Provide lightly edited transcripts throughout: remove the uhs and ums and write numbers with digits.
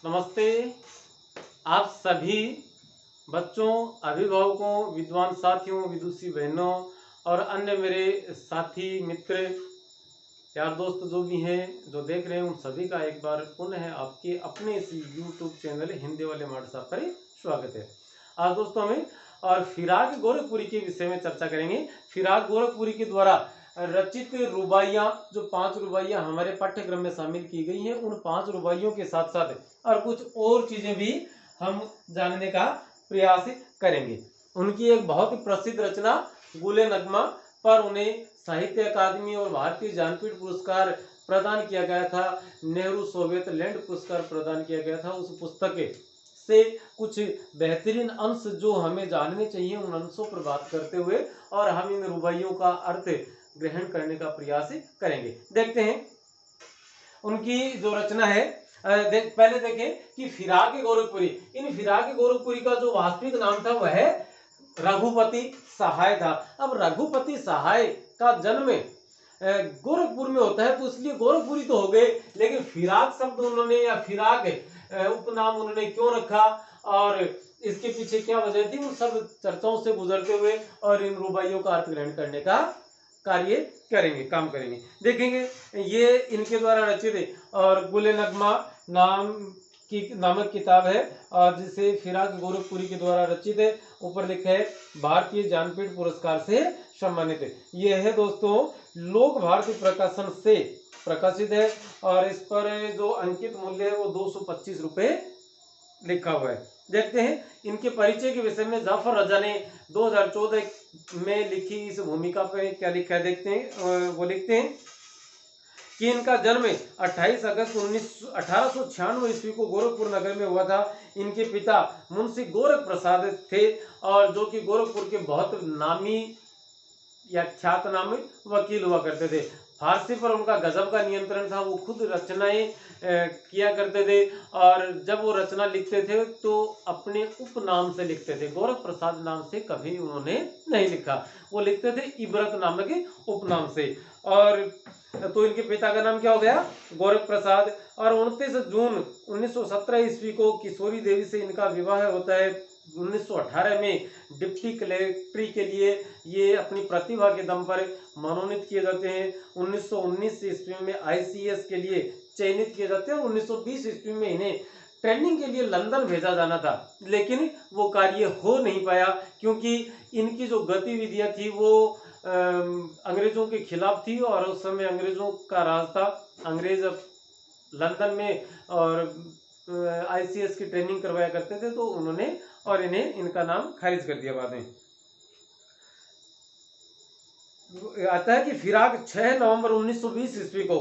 नमस्ते। आप सभी बच्चों, अभिभावकों, विद्वान साथियों, विदुषी बहनों और अन्य मेरे साथी मित्र, यार दोस्त जो भी हैं, जो देख रहे हैं, उन सभी का एक बार पुनः आपके अपने इसी यूट्यूब चैनल हिंदी वाले मास्टर साहब पर स्वागत है। आज दोस्तों हमें और फिराक गोरखपुरी के विषय में चर्चा करेंगे। फिराक गोरखपुरी के द्वारा रचित रुबाइयाँ, जो 5 रुबाइयाँ हमारे पाठ्यक्रम में शामिल की गई हैं, उन 5 रुबाइयों के साथ साथ और कुछ और चीजें भी हम जानने का प्रयास करेंगे। उनकी एक बहुत ही प्रसिद्ध रचना गुले नगमा पर उन्हें साहित्य अकादमी और भारतीय ज्ञानपीठ पुरस्कार प्रदान किया गया था। नेहरू सोवियत लैंड पुरस्कार प्रदान किया गया था। उस पुस्तक से कुछ बेहतरीन अंश जो हमें जानने चाहिए, उन अंशों पर बात करते हुए और हम इन रुबाइयों का अर्थ ग्रहण करने का प्रयास करेंगे। देखते हैं उनकी जो रचना है। पहले देखें कि फिराक गोरखपुरी, इन फिराक गोरखपुरी का जो वास्तविक नाम था वह रघुपति सहाय था। अब रघुपति सहाय का जन्म गोरखपुर में होता है, तो इसलिए गोरखपुरी तो हो गए, लेकिन फिराक शब्द उन्होंने या फिराक उपनाम उन्होंने क्यों रखा और इसके पीछे क्या वजह थी, उन सब चर्चाओं से गुजरते हुए और इन रुबाइयों का अर्थ ग्रहण करने का कार्य करेंगे, काम करेंगे। देखेंगे ये इनके द्वारा रचित और गुले नगमा नामक किताब है और जिसे फिराक गोरखपुरी के द्वारा रचित है। ऊपर लिखा है भारतीय ज्ञानपीठ पुरस्कार से सम्मानित है। यह है दोस्तों लोक भारती प्रकाशन से प्रकाशित है और इस पर जो अंकित मूल्य है वो 225 रुपए लिखा हुआ है। देखते हैं इनके परिचय के विषय में जाफर रजा ने 2014 में लिखी इस भूमिका पर क्या लिखा है, देखते हैं। वो लिखते हैं कि इनका जन्म 28 अगस्त 1896 ईस्वी को गोरखपुर नगर में हुआ था। इनके पिता मुंशी गोरख प्रसाद थे और जो कि गोरखपुर के बहुत नामी या ख्यातनामी वकील हुआ करते थे। फारसी पर उनका गजब का नियंत्रण था। वो खुद रचनाएं किया करते थे और जब वो रचना लिखते थे तो अपने उपनाम से लिखते थे। गोरख प्रसाद नाम से कभी उन्होंने नहीं लिखा, वो लिखते थे इबरत नामक उपनाम से। और तो इनके पिता का नाम क्या हो गया, गोरख प्रसाद। और 29 जून 1917 ईस्वी को किशोरी देवी से इनका विवाह होता है। 1918 में डिप्टी कलेक्ट्री के लिए ये अपनी प्रतिभा के दम पर मनोनीत किए जाते हैं। 1919 ईस्वी में ICS के लिए चयनित किए जाते हैं और 1920 ईस्वी में इन्हें ट्रेनिंग के लिए लंदन भेजा जाना था, लेकिन वो कार्य हो नहीं पाया क्योंकि इनकी जो गतिविधियां थी वो अंग्रेजों के खिलाफ थी और उस समय अंग्रेजों का राज था। अंग्रेज लंदन में और ICS की ट्रेनिंग करवाया करते थे, तो उन्होंने और इन्हें इनका नाम खारिज कर दिया बाद में। आता है कि फिराक 6 नवंबर 1920 ईस्वी को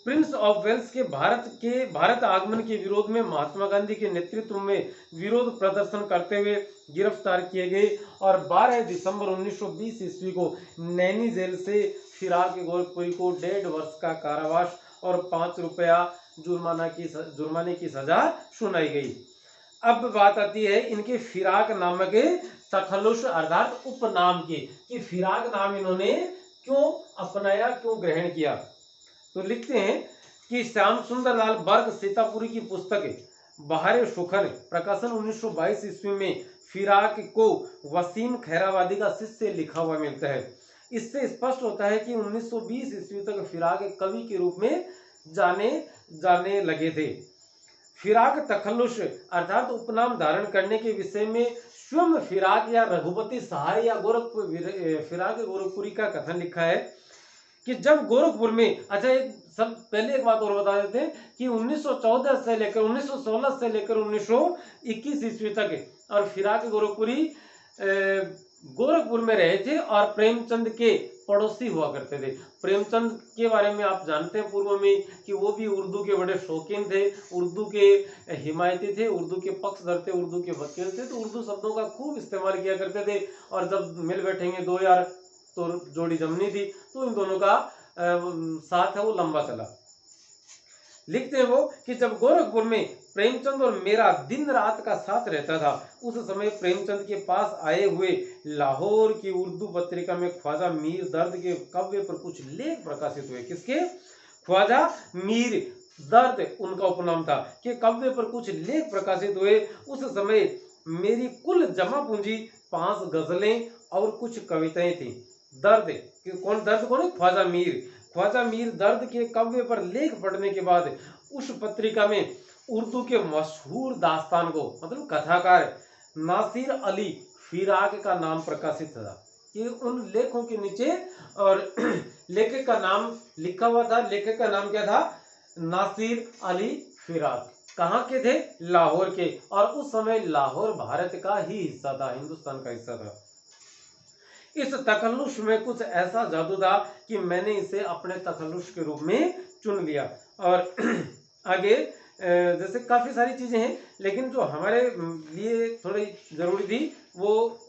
प्रिंस ऑफ वेल्स के भारत आगमन के विरोध में महात्मा गांधी के नेतृत्व में विरोध प्रदर्शन करते हुए गिरफ्तार किए गए और 12 दिसंबर 1920 ईस्वी को नैनी जेल से फिराक गोरखपुरी को 1.5 वर्ष का कारावास और 5 रुपया जुर्माने की सजा सुनाई गई। अब बात आती है इनके फिराक नामक तखल्लुस अर्थात उपनाम की, कि फिराक नाम इन्होंने क्यों अपनाया, क्यों ग्रहण किया। तो लिखते हैं कि श्याम सुंदर लाल बर्ग सीतापुरी की पुस्तक बहारे सुखन प्रकाशन 1922 ईस्वी में फिराक को वसीम खैराबादी का शिष्य लिखा हुआ मिलता है। इससे स्पष्ट होता है कि 1920 ईस्वी तक फिराक कवि के रूप में जाने लगे थे। फिराक तखल्लुस अर्थात उपनाम धारण करने के विषय में स्वयं फिराक या रघुपति सहाय या फिराक गोरखपुरी का कथन लिखा है कि जब गोरखपुर में, अच्छा एक बात और बता देते हैं कि 1914 से लेकर 1916 से लेकर 1921 ईस्वी तक और फिराक गोरखपुरी गोरखपुर में रहे थे और प्रेमचंद के पड़ोसी हुआ करते थे। प्रेमचंद के बारे में आप जानते हैं पूर्व में कि वो भी उर्दू के बड़े शौकीन थे, उर्दू के हिमायती थे, उर्दू के पक्षधर थे, उर्दू के वकील थे, तो उर्दू शब्दों का खूब इस्तेमाल किया करते थे। और जब मिल बैठेंगे दो यार तो जोड़ी जमनी थी, तो इन दोनों का साथ है वो लंबा चला। लिखते हैं वो कि जब गोरखपुर में प्रेमचंद और मेरा दिन रात का साथ रहता था, उस समय प्रेमचंद के पास आए हुए लाहौर की उर्दू पत्रिका में ख्वाजा मीर दर्द के काव्य पर कुछ लेख प्रकाशित हुए। किसके? ख्वाजा मीर दर्द उनका उपनाम था कि काव्य पर कुछ लेख प्रकाशित हुए। उस समय मेरी कुल जमा पूंजी 5 गजलें और कुछ कविताएं थी। दर्द कौन है? ख्वाजा मीर दर्द के काव्य पर लेख पढ़ने के बाद उस पत्रिका में उर्दू के मशहूर दास्तान को मतलब कथाकार नासिर अली फिराक का नाम प्रकाशित था कि उन लेखों के नीचे और लेखक का नाम लिखा हुआ था। लेखक का नाम क्या था? नासिर अली फिराक। कहाँ के थे? लाहौर के। और उस समय लाहौर भारत का ही हिस्सा था, हिंदुस्तान का हिस्सा था। इस तखल्लुस में कुछ ऐसा जादू था कि मैंने इसे अपने तखल्लुस के रूप में चुन लिया। और आगे जैसे काफ़ी सारी चीज़ें हैं, लेकिन जो हमारे लिए थोड़ी ज़रूरी थी वो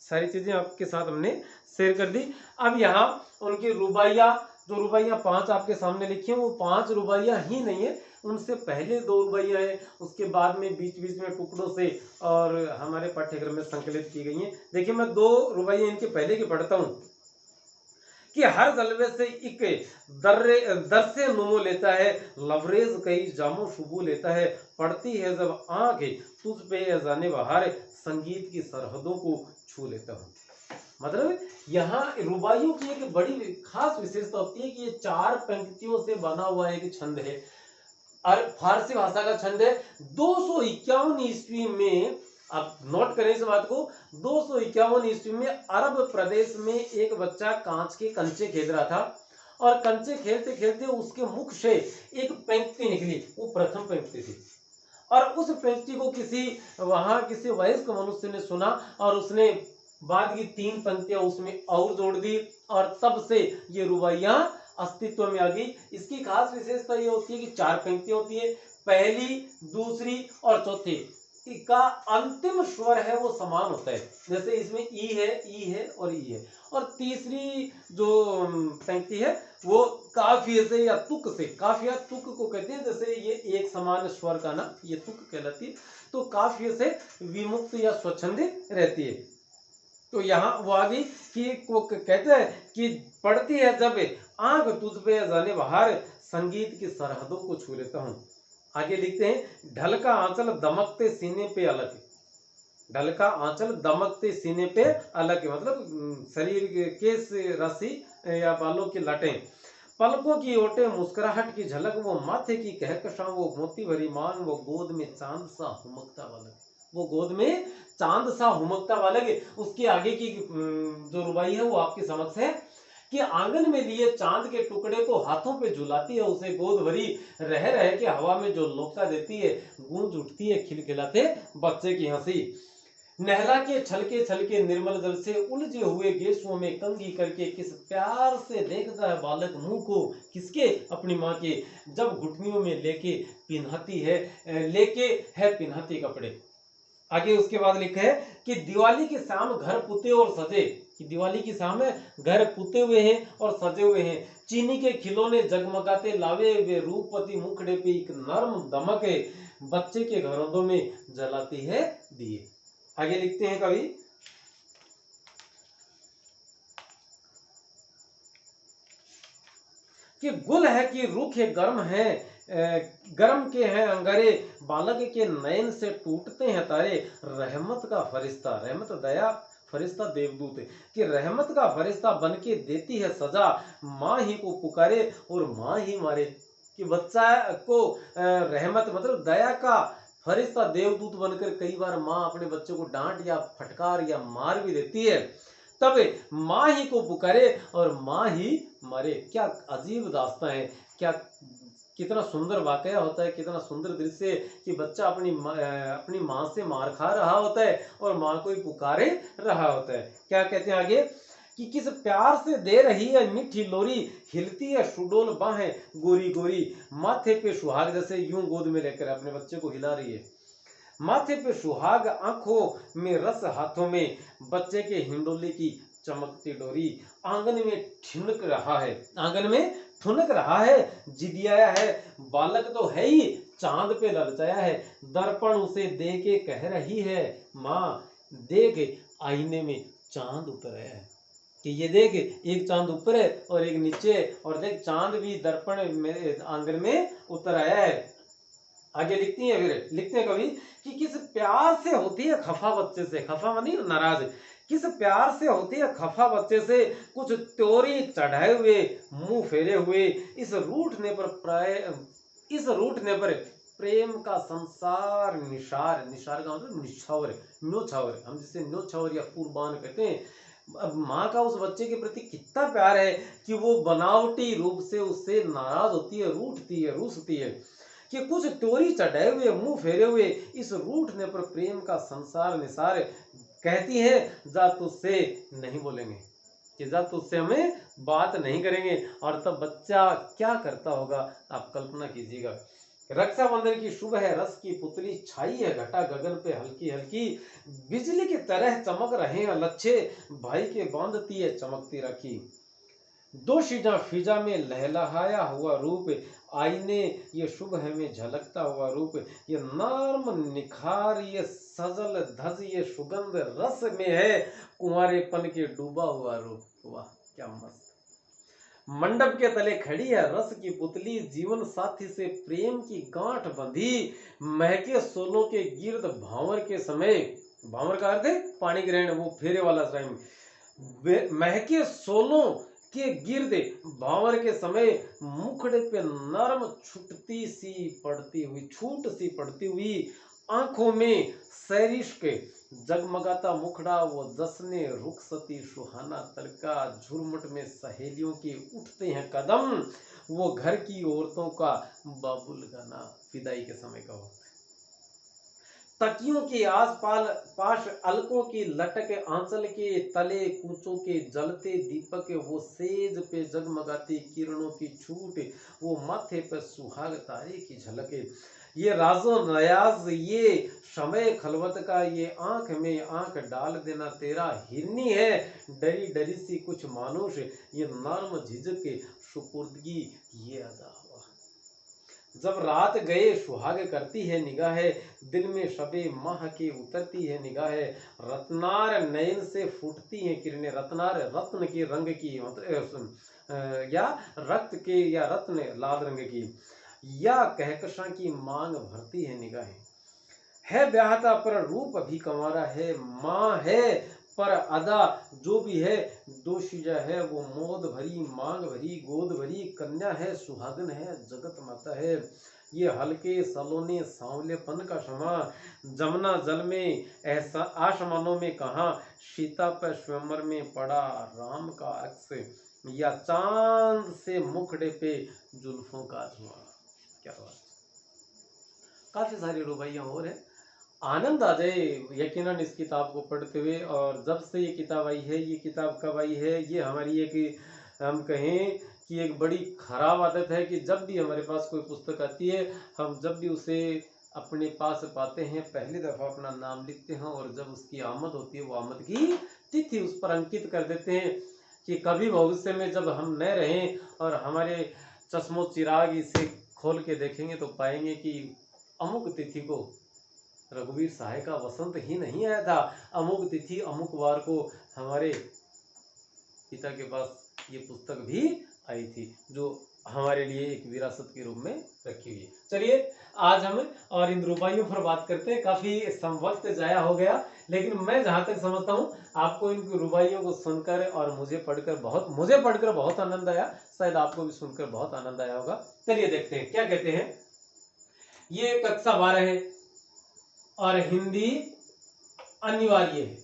सारी चीज़ें आपके साथ हमने शेयर कर दी। अब यहाँ उनकी रुबाइया, जो रुबाइयाँ 5 आपके सामने लिखी हैं, वो 5 रुबाइयाँ ही नहीं है, उनसे पहले 2 रुबाइयाँ हैं, उसके बाद में बीच बीच में टुकड़ों से और हमारे पाठ्यक्रम में संकलित की गई हैं। देखिए मैं 2 रुबाइयाँ इनके पहले की पढ़ता हूँ कि हर जलवे से एक दर से नुमो लेता है, लवरेज कई जामो शुबू लेता है, पड़ती है जब आंख तुझ पे जाने बहार, संगीत की सरहदों को छू लेता हूँ। मतलब यहाँ रुबाइयों की एक बड़ी खास विशेषता होती है कि ये 4 पंक्तियों से बना हुआ एक छंद है और फारसी भाषा का छंद है। 251 ईस्वी में, आप नोट करें इस बात को, 251 ईस्वी में अरब प्रदेश में एक बच्चा कांच के कंचे खेल रहा था और कंचे खेलते खेलते उसके मुख से एक पंक्ति निकली, वो प्रथम पंक्ति थी। और उस पंक्ति को किसी वयस्क मनुष्य ने सुना और उसने बाद की 3 पंक्तियां उसमें और जोड़ दी और तब से ये रुबाइयां अस्तित्व में आ गई। इसकी खास विशेषता ये होती है कि 4 पंक्तियां होती है, पहली, दूसरी और चौथी का अंतिम स्वर है वो समान होता है। जैसे इसमें ई है और ई है। और तीसरी जो पंक्ति है वो काफिये से या तुक से, काफिया तुक को कहते हैं, जैसे ये एक समान स्वर का ना, ये तुक कहलाती है, तो काफिये से विमुक्त या स्वच्छंद रहती है। तो यहाँ वो आ गई कि वो कहते हैं कि पड़ती है जब आंख तुझ पे जाने बहार, संगीत की सरहदों को छू लेता हूँ। आगे लिखते हैं, ढल का आंचल दमकते सीने पे अलग, ढल का आंचल दमकते सीने पे अलग, मतलब शरीर के केस रस्सी या बालों की लटें, पलकों की ओटे मुस्कुराहट की झलक, वो माथे की कहकशां, वो मोती भरी मान, वो गोद में चांद सा हुमकता बालक, वो गोद में चांद सा हुमकता बालक। उसके आगे की जो रुबाई है वो आपके समक्ष है कि आंगन में लिए चांद के टुकड़े को हाथों पे झुलाती है, उसे गोद भरी रह रह के हवा में जो लोका देती है, गूंज उठती है खिलखिलाते बच्चे की हंसी। नहला के छलके निर्मल जल से उलझे हुए गेसुओं में कंघी करके किस प्यार से देखता है बालक मुंह को, किसके? अपनी माँ के, जब घुटनियों में लेके पिन्हाती कपड़े। आगे उसके बाद लिखा है कि दिवाली की शाम घर पुते और सजे, कि दिवाली की शाम घर पुते हुए हैं और सजे हुए हैं, चीनी के खिलौने जगमगाते लावे वे रूपवती मुखड़े पे एक नर्म दमक है, बच्चे के घरों में जलाती है दिए। आगे लिखते हैं कवि, कि गुल है कि रूख गर्म है, गर्म के हैं अंगारे, बालक के नयन से टूटते हैं तारे, रहमत का फरिश्ता, रहमत दया, फरिश्ता देवदूत, कि रहमत का फरिश्ता बन के देती है सजा, माँ ही को पुकारे और माँ ही मारे, कि बच्चा को रहमत मतलब दया का फरिश्ता देवदूत बनकर कई बार माँ अपने बच्चे को डांट या फटकार या मार भी देती है, तब माँ ही को पुकारे और माँ ही मरे। क्या अजीब दास्तां है, क्या कितना सुंदर वाकया होता है, कितना सुंदर दृश्य है कि बच्चा अपनी माँ से मार खा रहा होता है और माँ को ही पुकारे रहा होता है। क्या कहते हैं आगे, कि किस प्यार से दे रही है मीठी लोरी, हिलती है सुडोल बाहें गोरी गोरी, माथे पे सुहाग, जैसे यूं गोद में लेकर अपने बच्चे को हिला रही है, माथे पे सुहाग, आंखों में रस, हाथों में बच्चे के हिंडोले की चमकती डोरी, आंगन में ठुनक रहा है, आंगन में ठुनक रहा है, जिदियाया है, बालक तो है ही चांद पे ललचाया है, दर्पण उसे दे के कह रही है, माँ देख आईने में चांद उतर आया है। कि ये देख एक चांद ऊपर है और एक नीचे, और देख चांद भी दर्पण मेरे आंगन में उतर आया है। आगे लिखती है, फिर लिखते हैं कवि कि किस प्यार से होती है खफा बच्चे से, खफा मानी नाराज, किस प्यार से होती है खफा बच्चे से, कुछ त्योरी चढ़ाए हुए मुंह फेरे हुए, इस रूठने पर इस रूठने पर प्रेम का संसार निशार, निशार का मतलब निछावर, न्योछावर, हम जिसे न्योछावर या कुर्बान कहते हैं। अब माँ का उस बच्चे के प्रति कितना प्यार है कि वो बनावटी रूप से उससे नाराज होती है, रूठती है, रूसती है, कि कुछ त्योरी चढ़ाए हुए मुंह फेरे हुए, इस रूठने पर प्रेम का संसार निसार, कहती है जा तुझसे नहीं बोलेंगे, कि जा तुझसे हमें बात नहीं करेंगे। और तब बच्चा क्या करता होगा आप कल्पना कीजिएगा। रक्षाबंधन की शुभ है, रस की पुतली छाई है घटा गगन पे हल्की हल्की, बिजली की तरह चमक रहे हैं लच्छे, भाई के बांधती है चमकती राखी। दो शीजा फिजा में लहलहाया हुआ रूप, आईने ये शुभ है में झलकता हुआ रूप, ये नर्म निखार, ये सजल धज, ये सुगंध रस में है कुंवारेपन के डूबा हुआ रूप। वाह क्या मस्त। मंडप के तले खड़ी है रस की पुतली, जीवन साथी से प्रेम की गांठ बंधी, महके सोलों के गिर्द भांवर के समय, भांवर का अर्थ है पानी ग्रहण, वो फेरे वाला टाइम, महके सोलों के गिर्द भांवर के समय, मुखड़े पे नरम छुटती सी पड़ती हुई, छूट सी पड़ती हुई, आंखों में सैरिश के जगमगाता मुखड़ा, वो जश्ने रुखसती सुहाना तड़का, झुरमुट में सहेलियों के उठते हैं कदम, वो घर की औरतों का बाबुल गाना, विदाई के समय का वक्त, तकियों के आस पास अलकों की लटक, आंचल के तले कूचों के जलते दीपक, वो सेज पे जगमगाती किरणों की छूट, वो माथे पर सुहाग तारे की झलक, ये राजो नयाज, ये समय खलवत का, ये आंख में आंख डाल देना तेरा, हिरनी है डरी डरी सी कुछ मानुष, ये नर्म झिझक सुपुर्दगी ये अदा। जब रात गए सुहाग करती है निगाहें, दिन में शबे माह के उतरती है निगाहें, रत्नार नयन से फूटती हैं किरणें, रत्नार रत्न के रंग की या रक्त के या रत्न लाल रंग की, या कहकशां की मांग भरती है निगाहें, है ब्याहता पर रूप अभी कंवारा है, माँ है पर अदा जो भी है दोषीजा है, वो मोद भरी मांग भरी गोद भरी कन्या है, सुहागन है जगत माता है, ये हल्के सलोने सांवलेपन का क्षमा, जमुना जल में ऐसा आसमानों में कहा, सीता पर स्वयंवर में पड़ा राम का अक्स, या चांद से मुखड़े पे जुल्फों का धुआं। क्या बात, काफी सारी रुबाइयां और है, आनंद आ जाए यकीनन इस किताब को पढ़ते हुए। और जब से ये किताब आई है, ये किताब कब आई है, ये हमारी एक हम कहें कि एक बड़ी खराब आदत है कि जब भी हमारे पास कोई पुस्तक आती है, हम जब भी उसे अपने पास पाते हैं पहली दफ़ा अपना नाम लिखते हैं, और जब उसकी आमद होती है वो आमद की तिथि उस पर अंकित कर देते हैं, कि कभी भविष्य में जब हम न रहें और हमारे चश्मो चिराग इसे खोल के देखेंगे तो पाएंगे कि अमुक तिथि को रघुवीर सहाय का वसंत ही नहीं आया था, अमुक तिथि अमुक वार को हमारे पिता के पास ये पुस्तक भी आई थी, जो हमारे लिए एक विरासत के रूप में रखी हुई है। चलिए आज हम और इन रुबाइयों पर बात करते हैं, काफी वक्त जाया हो गया, लेकिन मैं जहां तक समझता हूँ आपको इन रुबाइयों को सुनकर और मुझे पढ़कर बहुत आनंद आया, शायद आपको भी सुनकर बहुत आनंद आया होगा। चलिए देखते हैं क्या कहते हैं। ये कक्षा 12 है और हिंदी अनिवार्य है,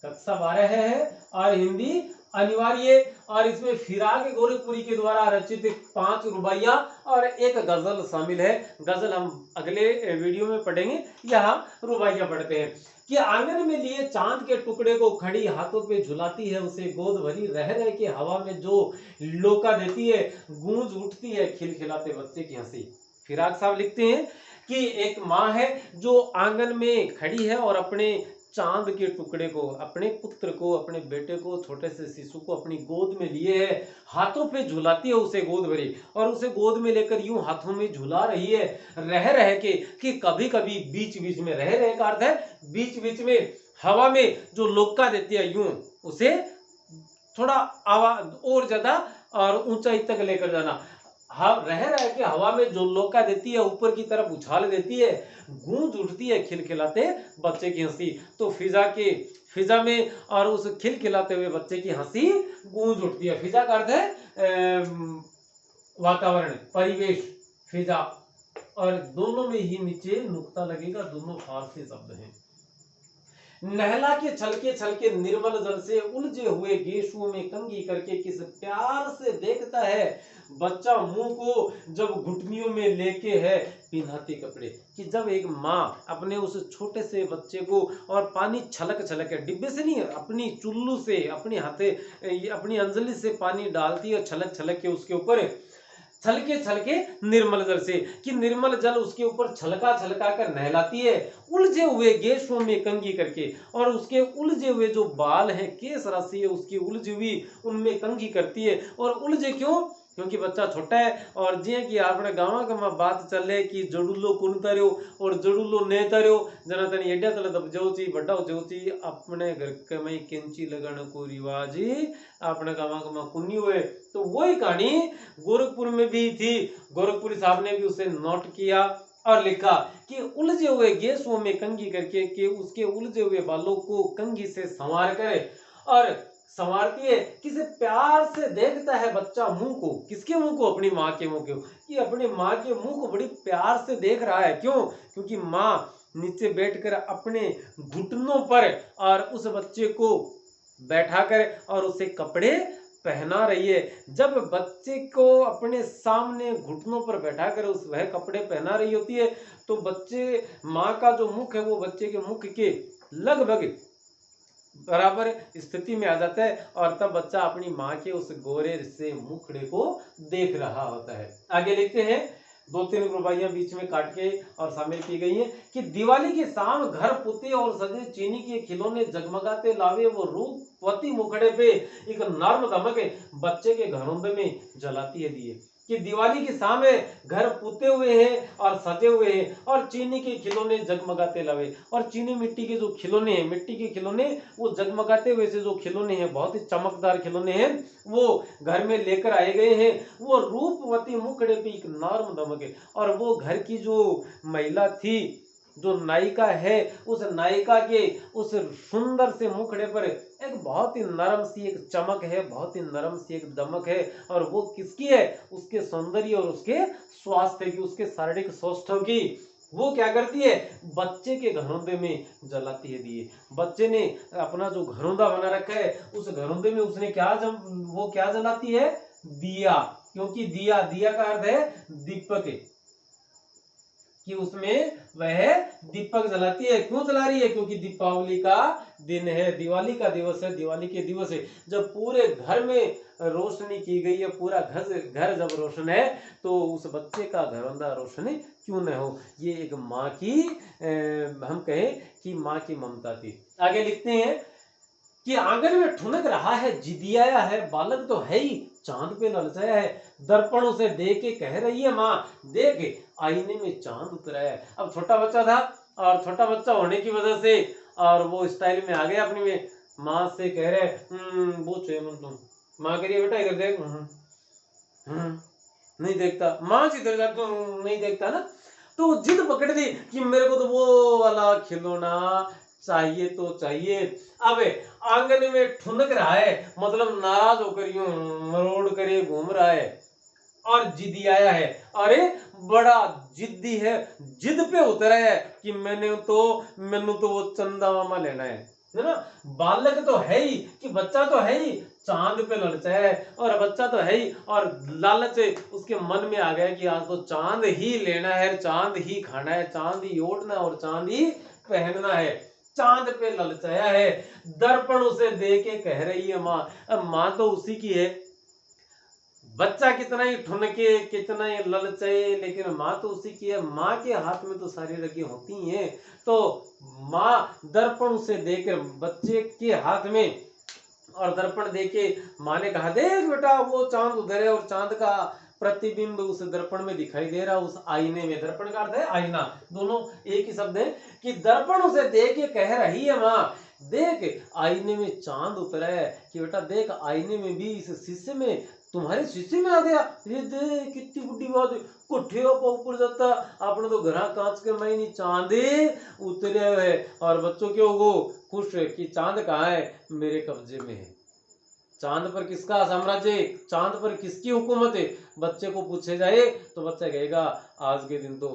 कक्षा 12 है और हिंदी अनिवार्य, और इसमें फिराक गोरखपुरी के द्वारा रचित 5 रुबाइया और एक गजल शामिल है। गजल हम अगले वीडियो में पढ़ेंगे, यहाँ रुबाइया पढ़ते हैं। कि आंगन में लिए चांद के टुकड़े को खड़ी हाथों पे झुलाती है, उसे गोद भरी रह रह के हवा में जो लोका देती है, गूंज उठती है खिलखिलाते बच्चे की हंसी। फिराक साहब लिखते हैं कि एक माँ है जो आंगन में खड़ी है और अपने चांद के टुकड़े को, अपने पुत्र को, अपने बेटे को, छोटे से शिशु को अपनी गोद में लिए है, हाथों पे झुलाती है उसे गोद भरी, और उसे गोद में लेकर यूं हाथों में झुला रही है रह रह के, कि कभी कभी बीच बीच में, रह रहे का अर्थ है बीच बीच में हवा में जो लोका देती है यूं उसे थोड़ा आवाज और ज्यादा और ऊंचाई तक लेकर जाना। रह के हवा में जो लोका देती है, ऊपर की तरफ उछाल देती है, गूंज उठती है खिलखिलाते बच्चे की हंसी। तो फिजा में और उस खिलखिलाते हुए बच्चे की हंसी गूंज उठती है। फिजा का अर्थ है वातावरण, परिवेश, फिजा। और दोनों में ही नीचे नुक्ता लगेगा, दोनों फारसी शब्द हैं। नहला के छलके छलके निर्मल जल से उलझे हुए गेशुओं में कंघी करके किस प्यार से देखता है बच्चा मुंह को, जब घुटनियों में लेके है पिन्हाते कपड़े। कि जब एक माँ अपने उस छोटे से बच्चे को और पानी छलक छलक के, डिब्बे से नहीं, अपनी चुल्लू से, अपने हाथे, अपनी अंजलि से पानी डालती है, छलक छलक के उसके ऊपर, छलके छलके निर्मल जल से, कि निर्मल जल उसके ऊपर छलका छलका कर नहलाती है, उलझे हुए गेशों में कंघी करके। और उसके उलझे हुए जो बाल हैं, केस राशि है उसकी उलझी हुई, उनमें कंघी करती है। और उलझे क्यों? क्योंकि बच्चा छोटा है। और जे कि आपने गाँव गाँव बात चले कि जड़ूलो कुन तर्यो और जड़ूलो ने तर्यो, जना तनी एडिया तले दब जाऊची बड़ा हो जाऊची। अपने घर के में कैंची लगाने को रिवाज अपने गाँव गाँव कुन्नी हुए। तो वही कहानी गोरखपुर में भी थी। गोरखपुरी साहब ने भी उसे नोट किया और लिखा कि उलझे हुए गेशों में कंघी करके, कि उसके उलझे हुए बालों को कंघी से संवार करे और संवारती है, किसे प्यार से देखता है बच्चा मुंह को। किसके मुंह को? अपनी माँ के मुंह को। कि अपनी माँ के मुंह को बड़ी प्यार से देख रहा है। क्यों? क्योंकि माँ नीचे बैठकर अपने घुटनों पर और उस बच्चे को बैठाकर और उसे कपड़े पहना रही है। जब बच्चे को अपने सामने घुटनों पर बैठाकर वह कपड़े पहना रही होती है, तो बच्चे, माँ का जो मुख है वो बच्चे के मुख के लगभग बराबर स्थिति में आ जाता है। और तब बच्चा अपनी माँ के उस गोरे से मुखड़े को देख रहा होता है। आगे लिखते हैं, 2-3 रुबाइयां बीच में काट के और शामिल की गई हैं कि दिवाली के शाम घर पुते और सजे चीनी के खिलौने जगमगाते लावे, वो रूपवती मुखड़े पे एक नर्म दमक बच्चे के घरोंदे में जलाती है दिए। कि दिवाली की शाम है, घर पुते हुए हैं और सजे हुए हैं और चीनी के खिलौने जगमगाते लावे। और चीनी मिट्टी के जो खिलौने हैं, मिट्टी के खिलौने, वो जगमगाते हुए से जो खिलौने हैं, बहुत ही चमकदार खिलौने हैं, वो घर में लेकर आए गए हैं। वो रूपवती मुखड़े पे एक नर्म दमक है। और वो घर की जो महिला थी, जो नायिका है, उस नायिका के उस सुंदर से मुखड़े पर एक बहुत ही नरम सी एक चमक है, बहुत ही नरम सी एक दमक है। और वो किसकी है? उसके सौंदर्य और उसके स्वास्थ्य की, उसके शारीरिक सौष्ठव की। वो क्या करती है? बच्चे के घरौंदे में जलाती है दिए। बच्चे ने अपना जो घरौंदा बना रखा है, उस घरौंदे में उसने वो क्या जलाती है? दिया। क्योंकि दिया का अर्थ है दीपक, कि उसमें वह दीपक जलाती है। क्यों जला रही है? क्योंकि दीपावली का दिन है, दिवाली का दिवस है, दिवाली के दिवस है। जब पूरे घर में रोशनी की गई है, पूरा घर जब रोशन है, तो उस बच्चे का घरौंदा रोशन क्यों न हो। ये एक माँ की हम कहें कि माँ की ममता थी। आगे लिखते हैं कि आंगन में ठुनक रहा है, जिदियाया है, बालक तो है ही, चांद पे ललचाया है। दर्पण उसे देख के कह रही है, माँ देख आईने में चांद उतरा है। अब छोटा बच्चा था, और छोटा बच्चा होने की वजह से और वो स्टाइल में आ गया अपनी में। माँ से कह रहे पूछ तुम। माँ कह रही है, बेटा इधर देख। नहीं देखता। माँ से इधर जाता नहीं देखता ना। तो जिद पकड़ दी कि मेरे को तो वो वाला खिलौना चाहिए तो चाहिए। अब आंगन में ठुनक रहा है, मतलब नाराज होकर यूं मरोड़ कर घूम रहा है और जिद्दी आया है। अरे बड़ा जिद्दी है, जिद पे उतरा है कि मैंने तो वो चंदा मामा लेना है ना। बालक तो है ही, कि बच्चा तो है ही, चांद पे ललचाया है। और बच्चा तो है ही, और लालच उसके मन में आ गया कि आज तो चांद ही लेना है, चांद ही खाना है, चांद ही ओढ़ना और चांद ही पहनना है। चांद पे ललचाया है। दर्पण उसे दे के कह रही है, माँ। अब माँ तो उसी की है। बच्चा कितना ही ठुनके, कितना ही ललचे, लेकिन माँ तो उसी की है। माँ के हाथ में तो सारी रगी होती हैं। तो माँ दर्पण उसे देकर बच्चे के हाथ में और दर्पण देके माँ ने कहा, देख बेटा वो चांद उधर है और चांद का प्रतिबिंब उस दर्पण में दिखाई दे रहा, उस आईने में। दर्पण का अर्थ है आईना, दोनों एक ही शब्द है कि दर्पण उसे देख के कह रही है माँ, देख आईने में चांद उतरा है, कि बेटा देख आईने में भी, इस शीशे में, तुम्हारे शीशे में आ गया। ये देख कितनी बुढ़ी बात है, कोठे ऊपर जाता, आपने तो घर कांच के महीने चांदे उतरे हुए। और बच्चों क्यों हो खुश कि चांद कहाँ है, मेरे कब्जे में है। चांद पर किसका साम्राज्य, चांद पर किसकी हुकूमत है, बच्चे को पूछे जाए तो बच्चा कहेगा आज के दिन तो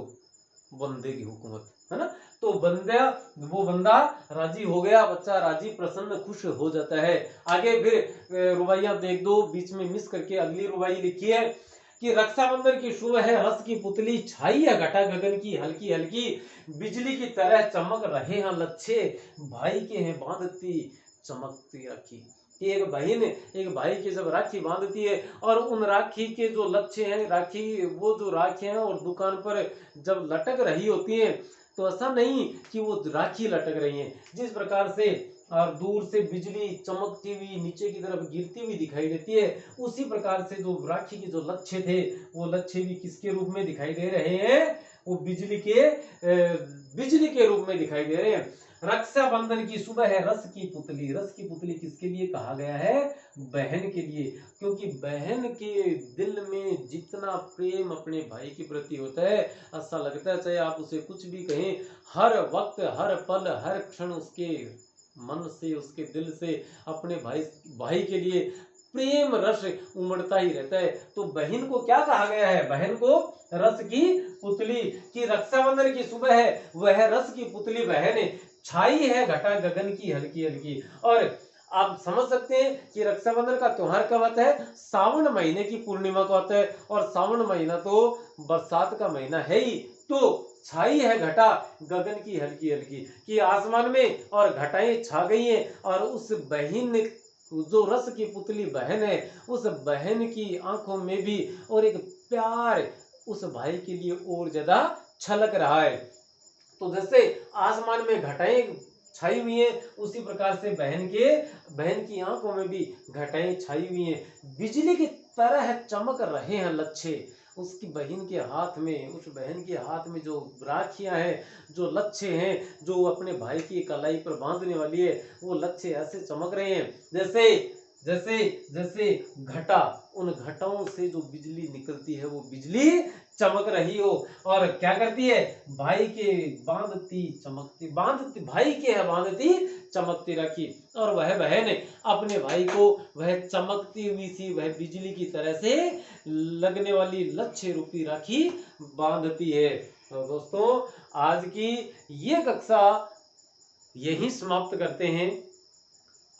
बंदे की हुकूमत है ना। तो बंदा, वो बंदा राजी हो गया, बच्चा राजी प्रसन्न खुश हो जाता है। आगे फिर रुबाइयां देख दो, बीच में मिस करके अगली रुबाई लिखी है कि रक्षाबंधन की शुभ है, रस की पुतली छाई है घटा गगन की हल्की हल्की, बिजली की तरह चमक रहे हैं लच्छे, भाई के हैं बांधती चमकती राखी। एक बहन एक भाई की जब राखी बांधती है और उन राखी के जो लच्छे हैं, राखी वो जो राखी हैं और दुकान पर जब लटक रही होती हैं, तो ऐसा नहीं कि वो राखी लटक रही हैं, जिस प्रकार से और दूर से बिजली चमकती हुई नीचे की तरफ गिरती हुई दिखाई देती है, उसी प्रकार से जो राखी के जो लच्छे थे, वो लच्छे भी किसके रूप में दिखाई दे रहे हैं, वो बिजली के रूप में दिखाई दे रहे हैं। रक्षाबंधन की सुबह है, रस की पुतली, रस की पुतली किसके लिए कहा गया है, बहन के लिए, क्योंकि बहन के दिल में जितना प्रेम अपने भाई के प्रति होता है, ऐसा लगता है चाहे आप उसे कुछ भी कहें, हर वक्त हर पल हर क्षण उसके मन से, उसके दिल से अपने भाई के लिए प्रेम रस उमड़ता ही रहता है। तो बहन को क्या कहा गया है, बहन को रस की पुतली, की रक्षाबंधन की सुबह है, वह रस की पुतली बहन है, छाई है घटा गगन की हल्की हल्की। और आप समझ सकते हैं कि रक्षाबंधन का त्योहार कब आता है, सावन महीने की पूर्णिमा को आता है, और सावन महीना तो बरसात का महीना है ही। तो छाई है घटा गगन की हल्की हल्की, कि आसमान में और घटाएं छा गई हैं, और उस बहन जो रस की पुतली बहन है, उस बहन की आंखों में भी और एक प्यार उस भाई के लिए और ज्यादा छलक रहा है। तो जैसे आसमान में घटाएं छाई हुई हैं, उसी प्रकार से बहन की आंखों में भी घटाएं छाई हुई हैं, बिजली की तरह चमक रहे हैं लच्छे। उसकी बहन के हाथ में, उस बहन के हाथ में जो राखियां हैं, जो लच्छे हैं, जो अपने भाई की कलाई पर बांधने वाली है, वो लच्छे ऐसे चमक रहे हैं जैसे जैसे जैसे घटा, उन घटाओं से जो बिजली निकलती है, वो बिजली चमक रही हो। और क्या करती है, भाई के बांधती चमकती, बांधती भाई के है बांधती चमकती राखी, और वह बहन अपने भाई को वह चमकती हुई सी, वह बिजली की तरह से लगने वाली लच्छे रूपी राखी बांधती है। तो दोस्तों आज की ये कक्षा यही समाप्त करते हैं,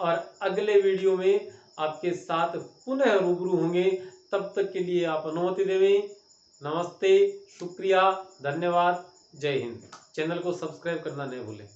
और अगले वीडियो में आपके साथ पुनः रूबरू होंगे। तब तक के लिए आप अनुमति देवें। नमस्ते, शुक्रिया, धन्यवाद, जय हिंद। चैनल को सब्सक्राइब करना नहीं भूलें।